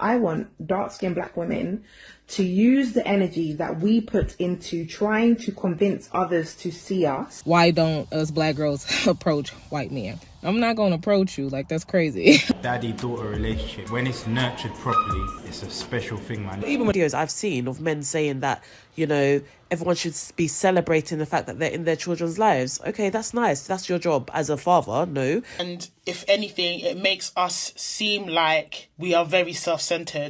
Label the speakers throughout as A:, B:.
A: I want dark-skinned black women to use the energy that we put into trying to convince others to see us.
B: Why don't us black girls approach white men? I'm not going to approach you. Like, that's crazy.
C: Daddy-daughter relationship, when it's nurtured properly, it's a special thing, man.
D: Even videos I've seen of men saying that, you know, everyone should be celebrating the fact that they're in their children's lives. Okay, that's nice. That's your job as a father, no.
E: And if anything, it makes us seem like we are very self-centered.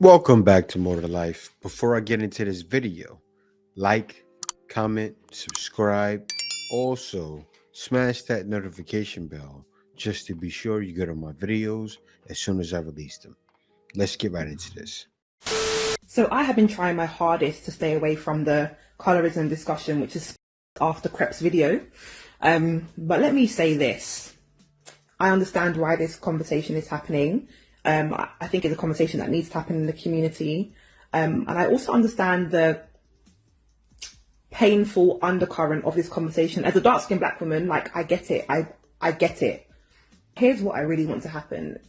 F: Welcome back to More to Life. Before I get into this video, like, comment, subscribe. Also, smash that notification bell just to be sure you get on my videos as soon as I release them. Let's get right into this.
A: So I have been trying my hardest to stay away from the colorism discussion, which is after Crep's video. But let me say this. I understand why this conversation is happening. I think it's a conversation that needs to happen in the community. And I also understand the painful undercurrent of this conversation. As a dark-skinned black woman, like, I get it. I get it. Here's what I really want to happen.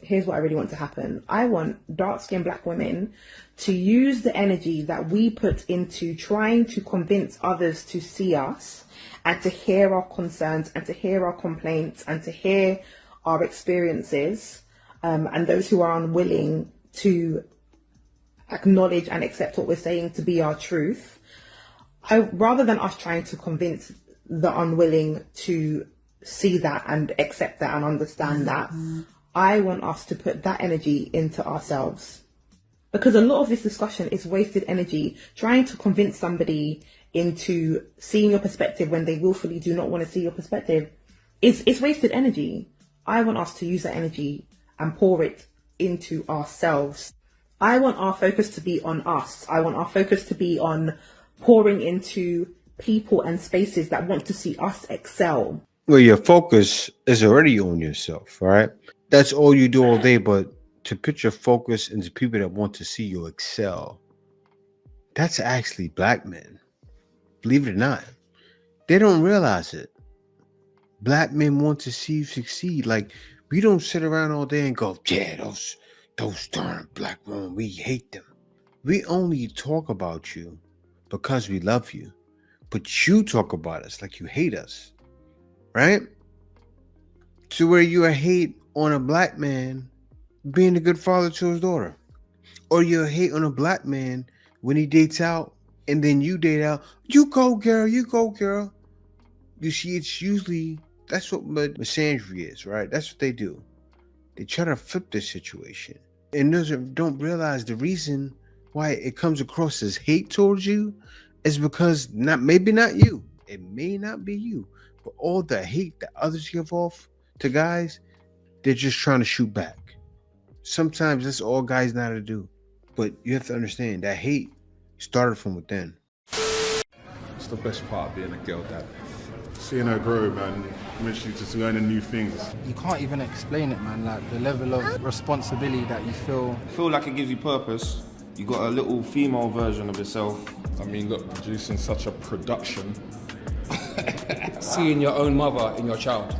A: I want dark-skinned black women to use the energy that we put into trying to convince others to see us and to hear our concerns and to hear our complaints and to hear our experiences. And those who are unwilling to acknowledge and accept what we're saying to be our truth. Rather than us trying to convince the unwilling to see that and accept that and understand that, I want us to put that energy into ourselves. Because a lot of this discussion is wasted energy trying to convince somebody into seeing your perspective when they willfully do not want to see your perspective. It's wasted energy. I want us to use that energy and pour it into ourselves. I want our focus to be on us. I want our focus to be on pouring into people and spaces that want to see us excel.
F: Well, your focus is already on yourself, all right? That's all you do all day, but to put your focus into people that want to see you excel, that's actually black men. Believe it or not. They don't realize it. Black men want to see you succeed. Like, we don't sit around all day and go, yeah, those darn black women, we hate them. We only talk about you because we love you. But you talk about us like you hate us, right? To where you hate on a black man being a good father to his daughter. Or you hate on a black man when he dates out and then you date out. You go, girl, you go, girl. You see, it's usually... That's what misandry is, right? That's what they do. They try to flip this situation. And don't realize the reason why it comes across as hate towards you is because maybe not you. It may not be you. But all the hate that others give off to guys, they're just trying to shoot back. Sometimes that's all guys know how to do. But you have to understand that hate started from within.
G: It's the best part of being a girl dad.
H: Seeing her grow, man, eventually just learning new things.
I: You can't even explain it, man, like the level of responsibility that you feel.
J: I feel like it gives you purpose. You got a little female version of yourself.
G: I mean, look, producing such a production.
K: Seeing your own mother in your child.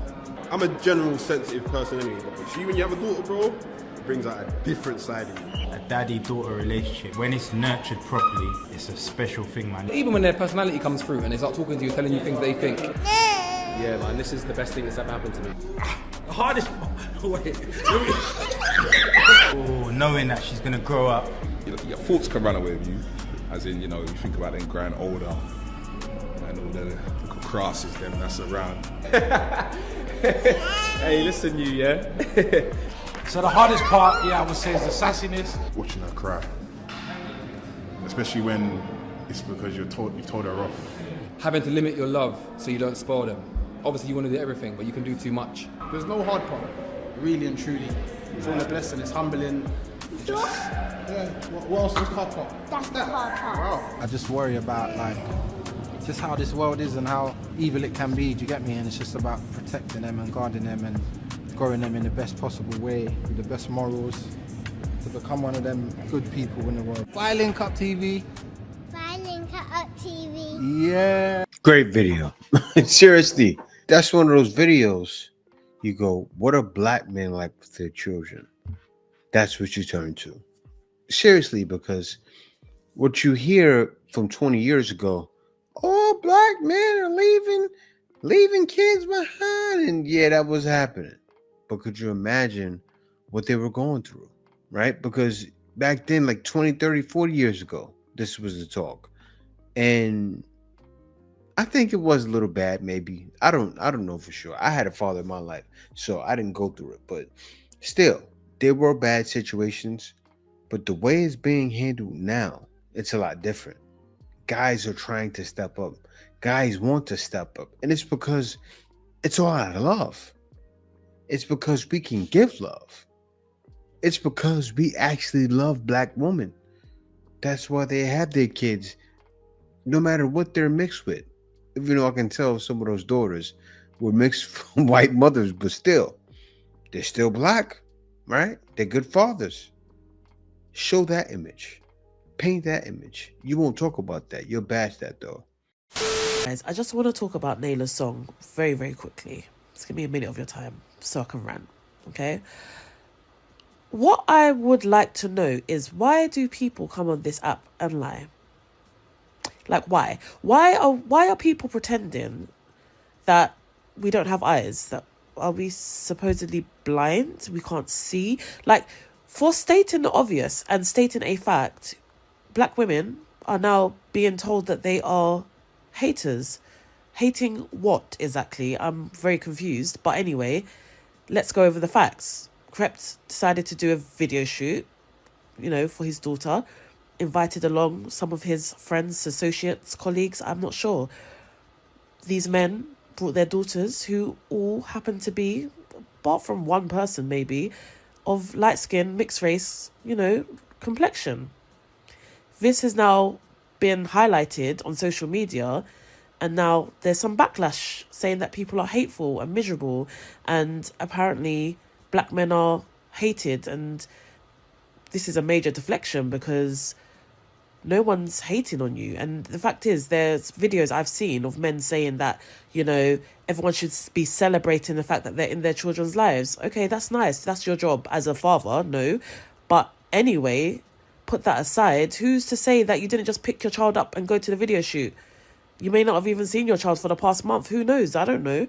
H: I'm a general sensitive person anyway, but see, when you have a daughter, bro, it brings out a different side of you.
C: A daddy-daughter relationship, when it's nurtured properly, it's a special thing, man.
K: Even when their personality comes through and they start talking to you, telling you things they think.
L: Yeah, man, this is the best thing that's ever happened to me.
C: The hardest wait. Oh, knowing that she's gonna grow up.
G: Your thoughts can run away with you, as in, you know, you think about them growing older and all the crosses them that's around.
L: Hey, listen, you, yeah?
M: So the hardest part, yeah, I would say is the sassiness.
H: Watching her cry. Especially when it's because you've told her off.
K: Having to limit your love so you don't spoil them. Obviously you want to do everything, but you can do too much.
M: There's no hard part, really and truly. It's all a blessing, it's humbling. What else was the hard part?
N: That's the hard part.
M: Wow.
I: I just worry about, like, just how this world is and how evil it can be, do you get me? And it's just about protecting them and guarding them and growing them in the best possible way, with the best morals, to become one of them good people in the world. Bye, Link Up TV.
N: Bye.
I: Yeah.
F: Great video. Seriously, that's one of those videos you go, what are black men like with their children? That's what you turn to. Seriously, because what you hear from 20 years ago, oh, black men are leaving kids behind. And yeah, that was happening. But could you imagine what they were going through, right? Because back then, like 20, 30, 40 years ago, this was the talk. And I think it was a little bad, maybe. I don't know for sure. I had a father in my life, so I didn't go through it. But still, there were bad situations. But the way it's being handled now, it's a lot different. Guys are trying to step up. Guys want to step up. And it's because it's all out of love. It's because we can give love. It's because we actually love black women. That's why they have their kids, no matter what they're mixed with. Even though I can tell some of those daughters were mixed from white mothers, but still, they're still black, right? They're good fathers. Show that image. Paint that image. You won't talk about that. You'll bash that, though.
D: Guys, I just want to talk about Nayla's song very, very quickly. Just give me a minute of your time so I can rant, okay? What I would like to know is, why do people come on this app and lie? Like, why? Why are people pretending that we don't have eyes? That are we supposedly blind? We can't see? Like, for stating the obvious and stating a fact, black women are now being told that they are haters. Hating what exactly? I'm very confused. But anyway, let's go over the facts. Krept decided to do a video shoot, for his daughter. Invited along some of his friends, associates, colleagues, I'm not sure. These men brought their daughters, who all happen to be, apart from one person maybe, of light skin, mixed race, complexion. This has now been highlighted on social media, and now there's some backlash saying that people are hateful and miserable, and apparently black men are hated, and this is a major deflection because no one's hating on you. And the fact is, there's videos I've seen of men saying that, everyone should be celebrating the fact that they're in their children's lives. Okay, that's nice. That's your job as a father. No. But anyway, put that aside. Who's to say that you didn't just pick your child up and go to the video shoot? You may not have even seen your child for the past month. Who knows? I don't know.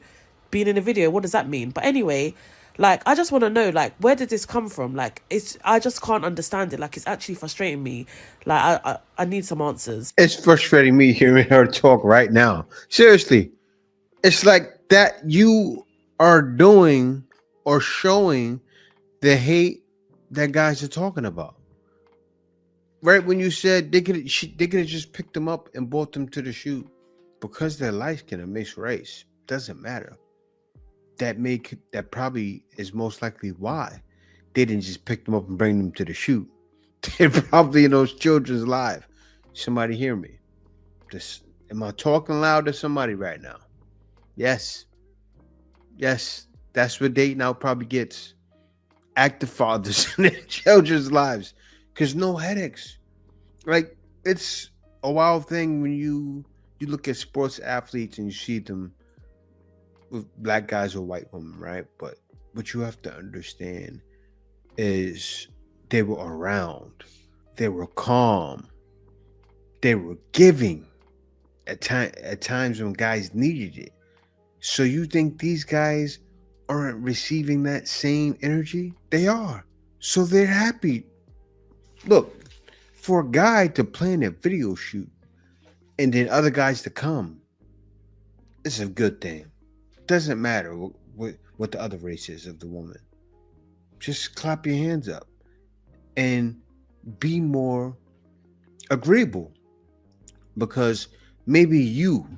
D: Being in a video, what does that mean? But anyway, I just want to know, where did this come from? I just can't understand it. It's actually frustrating me. I need some answers.
F: It's frustrating me hearing her talk right now. Seriously. It's like that you are doing or showing the hate that guys are talking about. Right when you said they could have just picked them up and brought them to the shoot. Because they're light skin and mixed race. Doesn't matter. That probably is most likely why they didn't just pick them up and bring them to the shoot. They're probably in those children's lives. Somebody hear me. Am I talking loud to somebody right now? Yes. That's what dating out probably gets. Active fathers in their children's lives. Because no headaches. It's a wild thing when you look at sports athletes and you see them with black guys or white women, right? But what you have to understand is they were around. They were calm. They were giving at times when guys needed it. So you think these guys aren't receiving that same energy? They are. So they're happy. Look, for a guy to plan a video shoot and then other guys to come, it's a good thing. Doesn't matter what the other race is of the woman. Just clap your hands up and be more agreeable, because maybe you,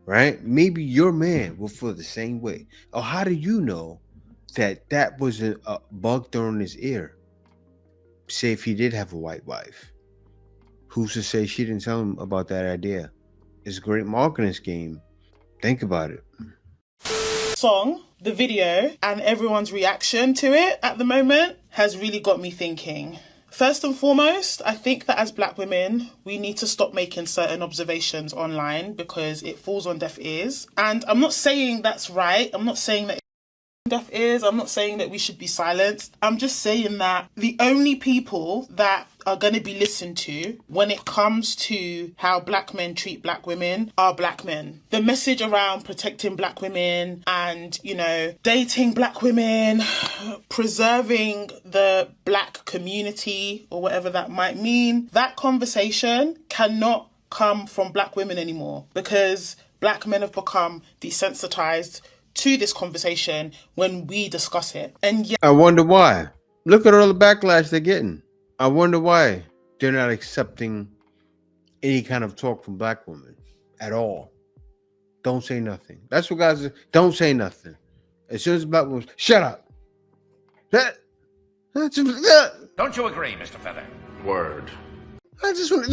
F: right? Maybe your man will feel the same way. Or how do you know that was a bug thrown in his ear? Say if he did have a white wife, who's to say she didn't tell him about that idea? It's a great marketing scheme. Think about it.
E: Song, the video, and everyone's reaction to it at the moment has really got me thinking. First and foremost, I think that as black women, we need to stop making certain observations online because it falls on deaf ears. And I'm not saying that's right. I'm not saying that deaf ears. I'm not saying that we should be silenced. I'm just saying that the only people that are going to be listened to when it comes to how black men treat black women are black men. The message around protecting black women and, you know, dating black women, preserving the black community or whatever that might mean, that conversation cannot come from black women anymore because black men have become desensitized to this conversation when we discuss it. And yeah,
F: I wonder why. Look at all the backlash they're getting. I wonder why they're not accepting any kind of talk from black women at all. Don't say nothing. That's what guys say. Don't say nothing. As soon as black women, shut up. Don't
N: you agree, Mr. Feather? Word.
F: I just want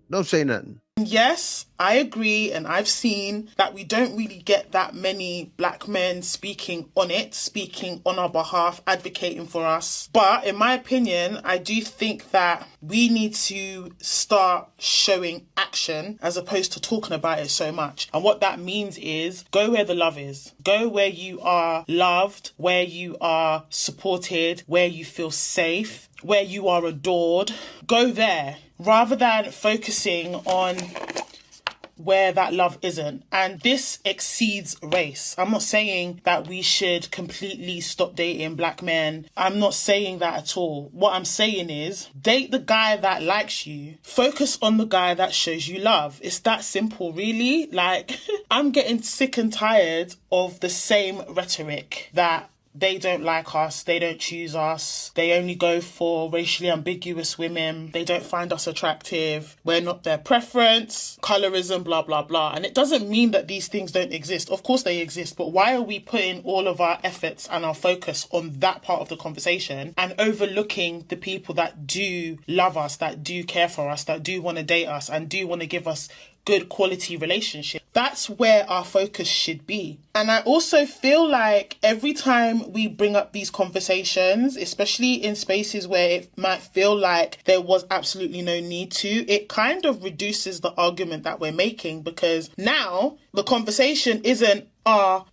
F: don't say nothing.
E: Yes, I agree, and I've seen that we don't really get that many black men speaking on it, speaking on our behalf, advocating for us. But in my opinion, I do think that we need to start showing action as opposed to talking about it so much. And what that means is go where the love is. Go where you are loved, where you are supported, where you feel safe, where you are adored. Go there rather than focusing on where that love isn't. And this exceeds race. I'm not saying that we should completely stop dating black men. I'm not saying that at all. What I'm saying is date the guy that likes you. Focus on the guy that shows you love. It's that simple, really. Like, I'm getting sick and tired of the same rhetoric that they don't like us, they don't choose us, they only go for racially ambiguous women, they don't find us attractive, we're not their preference, colorism, blah, blah, blah. And it doesn't mean that these things don't exist. Of course they exist, but why are we putting all of our efforts and our focus on that part of the conversation and overlooking the people that do love us, that do care for us, that do want to date us and do want to give us good quality relationship? That's where our focus should be. And I also feel like every time we bring up these conversations, especially in spaces where it might feel like there was absolutely no need to, it kind of reduces the argument that we're making, because now the conversation isn't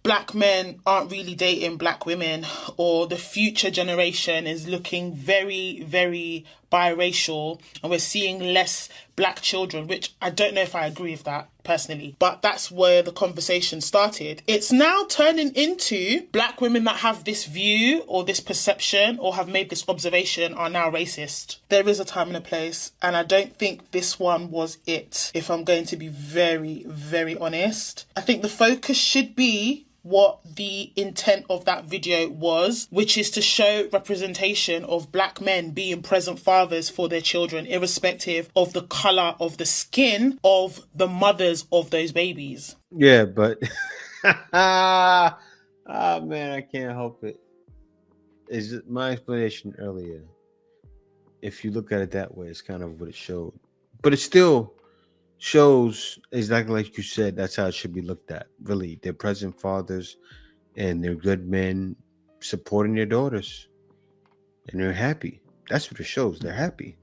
E: black men aren't really dating black women, or the future generation is looking very, very biracial and we're seeing less black children, which I don't know if I agree with that personally, but that's where the conversation started. It's now turning into black women that have this view or this perception or have made this observation are now racist. There is a time and a place, and I don't think this one was it, if I'm going to be very, very honest. I think the focus should be what the intent of that video was, which is to show representation of black men being present fathers for their children, irrespective of the colour of the skin of the mothers of those babies.
F: Yeah, but man, I can't help it. Is my explanation earlier? If you look at it that way, it's kind of what it showed, but it still shows exactly like you said. That's how it should be looked at. Really, they're present fathers and they're good men supporting their daughters, and they're happy. That's what it shows. They're happy.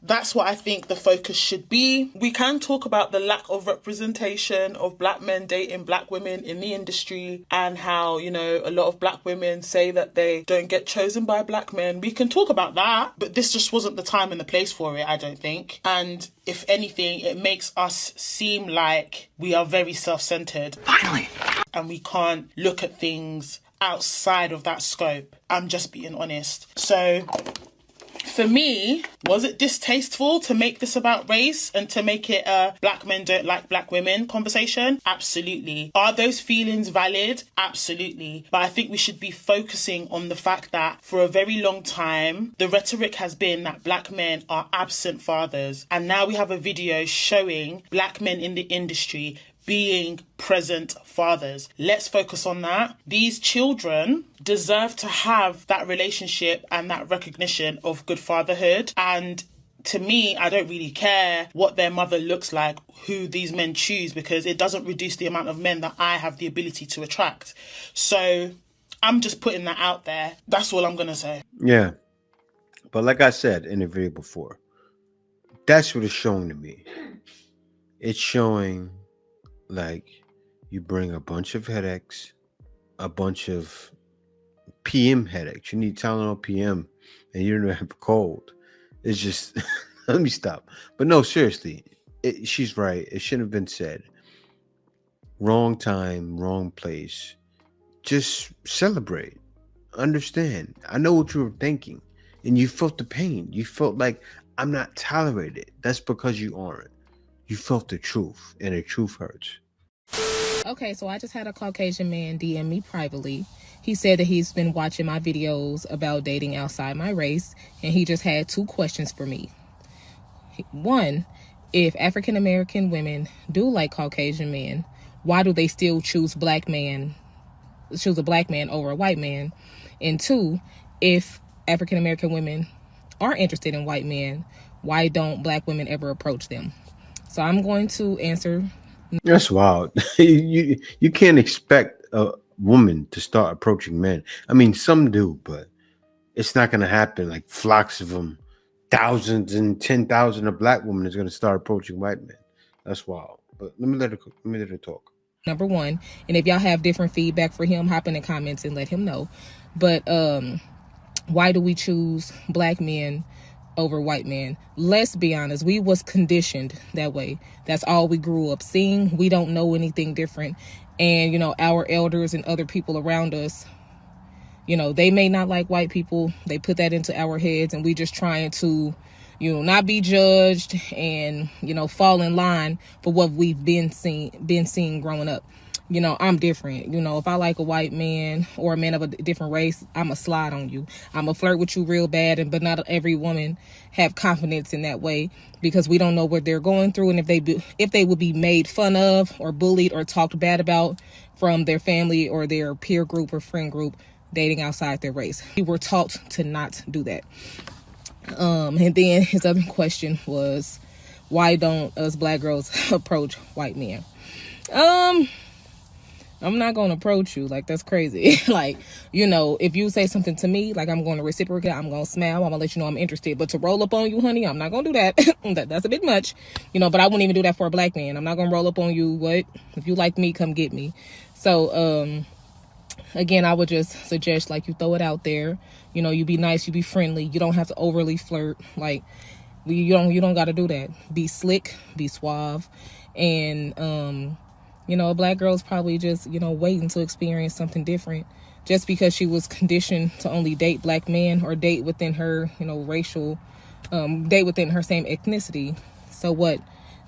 E: That's what I think the focus should be. We can talk about the lack of representation of black men dating black women in the industry and how, you know, a lot of black women say that they don't get chosen by black men. We can talk about that, but this just wasn't the time and the place for it, I don't think. And if anything, it makes us seem like we are very self-centered. Finally! And we can't look at things outside of that scope. I'm just being honest. So for me, was it distasteful to make this about race and to make it a black men don't like black women conversation? Absolutely. Are those feelings valid? Absolutely. But I think we should be focusing on the fact that for a very long time, the rhetoric has been that black men are absent fathers. And now we have a video showing black men in the industry being present fathers. Let's focus on that. These children deserve to have that relationship and that recognition of good fatherhood. And to me, I don't really care what their mother looks like, who these men choose, because it doesn't reduce the amount of men that I have the ability to attract. So I'm just putting that out there. That's all I'm going to say.
F: Yeah. But like I said in the video before, that's what it's showing to me. It's showing like you bring a bunch of headaches, a bunch of PM headaches. You need Tylenol PM, and you don't have a cold. It's just let me stop. But no, seriously, she's right. It shouldn't have been said. Wrong time, wrong place. Just celebrate. Understand. I know what you were thinking, and you felt the pain. You felt like I'm not tolerated. That's because you aren't. You felt the truth, and the truth hurts.
B: Okay, so I just had a Caucasian man DM me privately. He said that he's been watching my videos about dating outside my race, and he just had 2 questions for me. One, if African American women do like Caucasian men, why do they still choose a black man over a white man? And 2, if African American women are interested in white men, why don't black women ever approach them? So I'm going to answer.
F: That's wild. You can't expect a woman to start approaching men. I mean, some do, but it's not going to happen. Like flocks of them, thousands and 10,000 of black women is going to start approaching white men. That's wild. But let me let her talk.
B: Number 1, and if y'all have different feedback for him, hop in the comments and let him know. But why do we choose black men over white men? Let's be honest, we was conditioned that way. That's all we grew up seeing. We don't know anything different. And you know, our elders and other people around us, you know, they may not like white people. They put that into our heads, and we just trying to, you know, not be judged and, you know, fall in line for what we've been seeing growing up. You know, I'm different. You know, if I like a white man or a man of a different race, I'm a slide on you. I'm a flirt with you real bad, but not every woman have confidence in that way, because we don't know what they're going through, and if they would be made fun of or bullied or talked bad about from their family or their peer group or friend group dating outside their race. We were taught to not do that. And then his other question was, why don't us black girls approach white men? I'm not going to approach you. Like, that's crazy. Like, you know, if you say something to me, like, I'm going to reciprocate, I'm going to smile, I'm going to let you know I'm interested. But to roll up on you, honey, I'm not going to do that. That's a bit much. You know, but I wouldn't even do that for a black man. I'm not going to roll up on you. What? If you like me, come get me. So, again, I would just suggest, like, you throw it out there. You know, you be nice, you be friendly. You don't have to overly flirt. Like, you don't got to do that. Be slick, be suave. And, you know, a black girl's probably just, you know, waiting to experience something different. Just because she was conditioned to only date black men or date within her, you know, date within her same ethnicity. So what?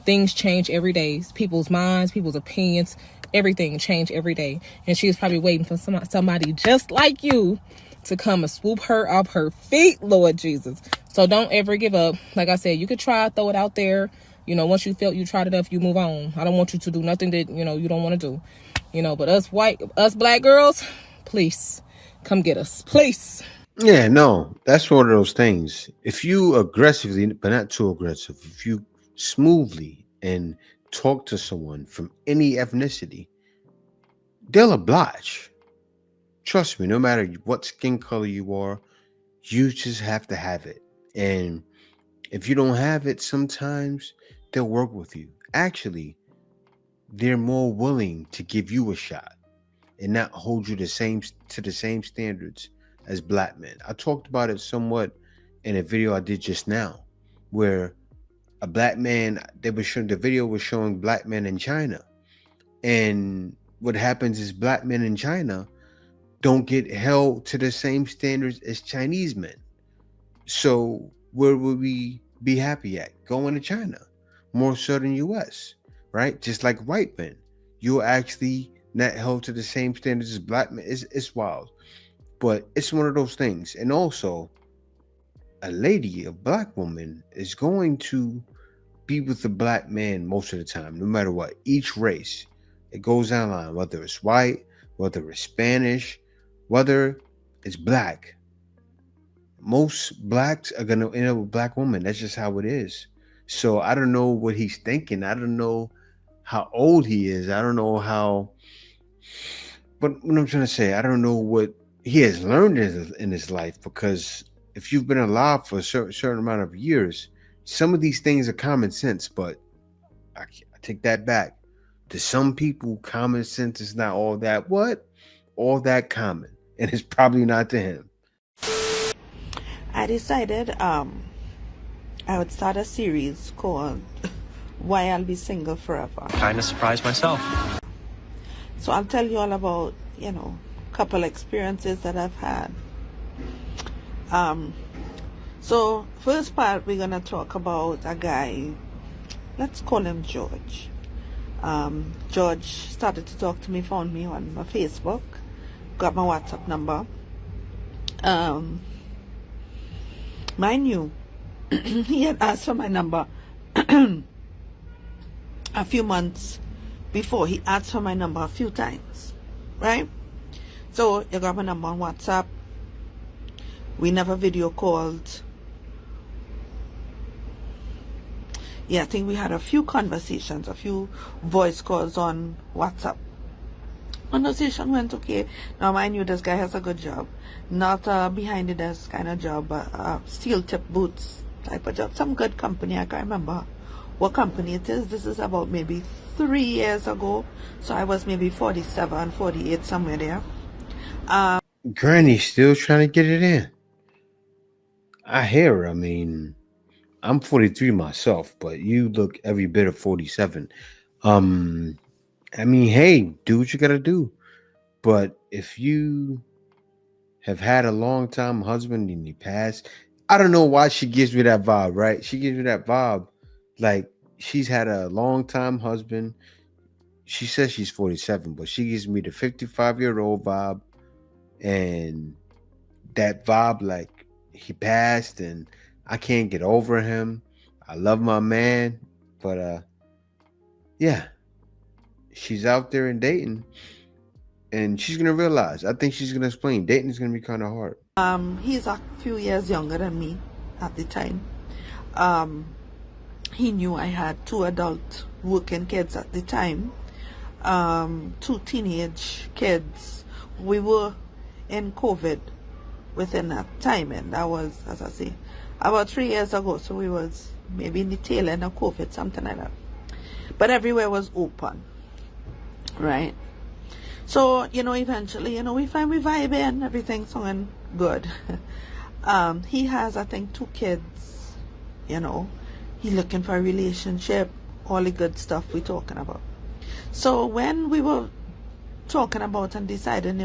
B: Things change every day. People's minds, people's opinions, everything change every day. And she was probably waiting for somebody just like you to come and swoop her off her feet, Lord Jesus. So don't ever give up. Like I said, you could try, throw it out there. You know, once you felt you tried enough, you move on. I don't want you to do nothing that, you know, you don't want to do. You know, but us black girls, please, come get us. Please.
F: Yeah, no, that's one of those things. If you aggressively, but not too aggressive, if you smoothly and talk to someone from any ethnicity, they'll oblige. Trust me, no matter what skin color you are, you just have to have it. And if you don't have it, sometimes they'll work with you. Actually, they're more willing to give you a shot and not hold you to the same standards as black men. I talked about it somewhat in a video I did just now, where a black man, the video was showing black men in China. And what happens is black men in China don't get held to the same standards as Chinese men. So where would we be happy at? Going to China, more so than US, right? Just like white men, you're actually not held to the same standards as black men. It's wild, but it's one of those things. And also, a black woman, is going to be with a black man most of the time, no matter what. Each race, it goes down the line, whether it's white, whether it's Spanish, whether it's black. Most blacks are going to end up with black women. That's just how it is. So I don't know what he's thinking. I don't know how old he is. I don't know but what I'm trying to say, I don't know what he has learned in his life, because if you've been alive for a certain amount of years, some of these things are common sense, but I take that back. To some people, common sense is not all that common, and it's probably not to him.
O: I decided I would start a series called Why I'll Be Single Forever.
P: Kind of surprised myself.
O: So I'll tell you all about, couple experiences that I've had. So first part, we're going to talk about a guy, let's call him George. George started to talk to me, found me on my Facebook, got my WhatsApp number. Mind you, he had asked for my number a few months before. He asked for my number a few times, right? So you got my number on WhatsApp. We never video called. Yeah, I think we had a few conversations, a few voice calls on WhatsApp. Conversation went okay. Now, mind you, this guy has a good job. Not a behind the desk kind of job, but steel tip boots type of job. Some good company. I can't remember what company it is. This is about maybe 3 years ago. So I was maybe 47, 48, somewhere there.
F: Granny's still trying to get it in. I hear her. I mean, I'm 43 myself, but you look every bit of 47. I mean, hey, do what you gotta do. But if you have had a long time husband and he passed, I don't know why she gives me that vibe, right? She gives me that vibe like she's had a long time husband. She says she's 47, but she gives me the 55-year-old vibe, and that vibe like he passed and I can't get over him. I love my man, but yeah, she's out there and dating, and she's gonna realize. I think she's gonna explain. Dating is gonna be kind of hard.
O: He's a few years younger than me at the time. He knew I had 2 adult working kids at the time, 2 teenage kids. We were in COVID within that time, and that was, as I say, about 3 years ago. So we was maybe in the tail end of COVID, something like that. But everywhere was open, right? So, eventually, we find we vibing, everything's going good. He has, I think, 2 kids, He looking for a relationship, all the good stuff we talking about. So when we were talking about and deciding,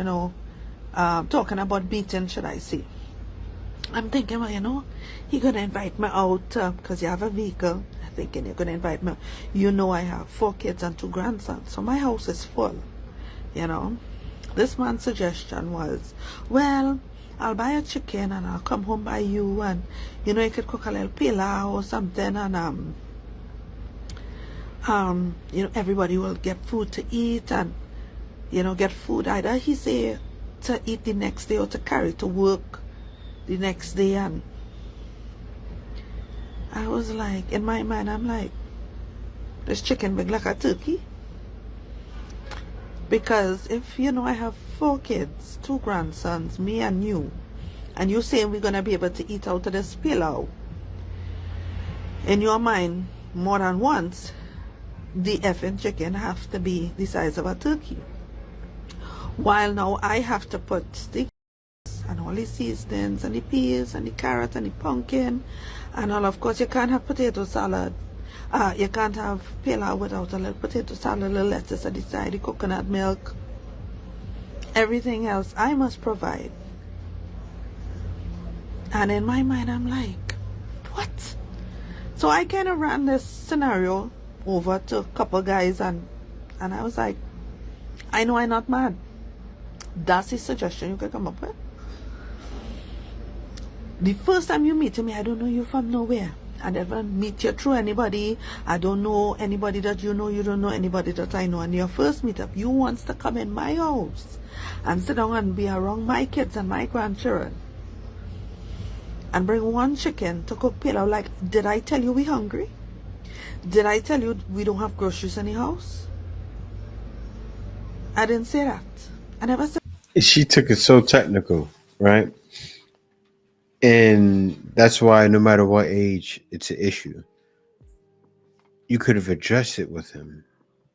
O: talking about meeting, should I say, I'm thinking, well, he gonna invite me out because you have a vehicle. I'm thinking you're gonna invite me. I have 4 kids and 2 grandsons, so my house is full. This man's suggestion was, well, I'll buy a chicken and I'll come home by you, and you could cook a little pilau or something, and everybody will get food to eat, and get food either he say to eat the next day or to carry to work the next day. And I was like, in my mind, I'm like, this chicken big like a turkey. Because if I have 4 kids, 2 grandsons, me and you saying we're gonna be able to eat out of this pilau, in your mind more than once, the effing chicken have to be the size of a turkey, while now I have to put the and all the seasonings and the peas and the carrot and the pumpkin and all. Of course, you can't have potato salad. You can't have pilau without a little potato salad, a little lettuce at the side, the coconut milk. Everything else I must provide. And in my mind, I'm like, what? So I kind of ran this scenario over to a couple guys, and I was like, I know I'm not mad. That's a suggestion you could come up with. The first time you meet me, I don't know you from nowhere. I never meet you through anybody. I don't know anybody that you know. You don't know anybody that I know. And your first meetup, you wants to come in my house and sit down and be around my kids and my grandchildren and bring 1 chicken to cook pilau. Like, did I tell you we hungry? Did I tell you we don't have groceries in the house? I didn't say that. I never said.
F: She took it so technical, right? And that's why no matter what age, it's an issue. You could have addressed it with him,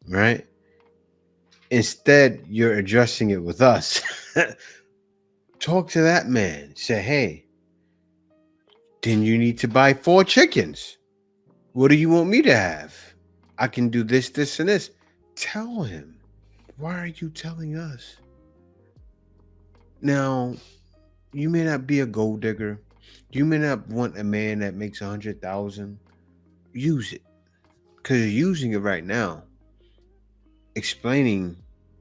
F: right? Instead, you're addressing it with us. Talk to that man. Say, hey, then you need to buy 4 chickens. What do you want me to have? I can do this, this, and this. Tell him. Why are you telling us? Now, you may not be a gold digger. You may not want a man that makes 100,000. Use it. Because you're using it right now. Explaining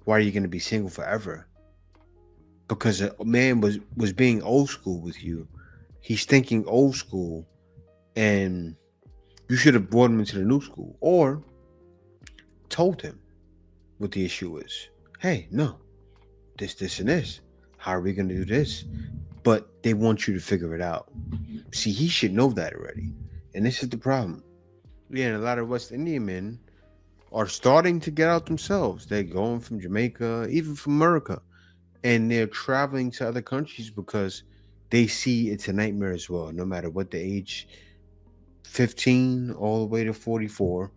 F: why you're going to be single forever. Because a man was being old school with you. He's thinking old school. And you should have brought him into the new school. Or told him what the issue is. Hey, no. This, and this. How are we going to do this? But they want you to figure it out. See, he should know that already. And this is the problem. Yeah, and a lot of West Indian men are starting to get out themselves. They're going from Jamaica, even from America. And they're traveling to other countries because they see it's a nightmare as well, no matter what the age, 15 all the way to 44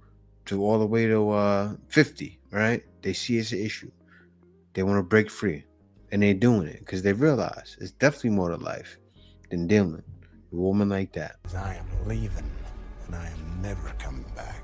F: to all the way to 50, right? They see it's an issue. They want to break free. And they're doing it because they realize it's definitely more to life than dealing with a woman like that.
P: I am leaving, and I am never coming back.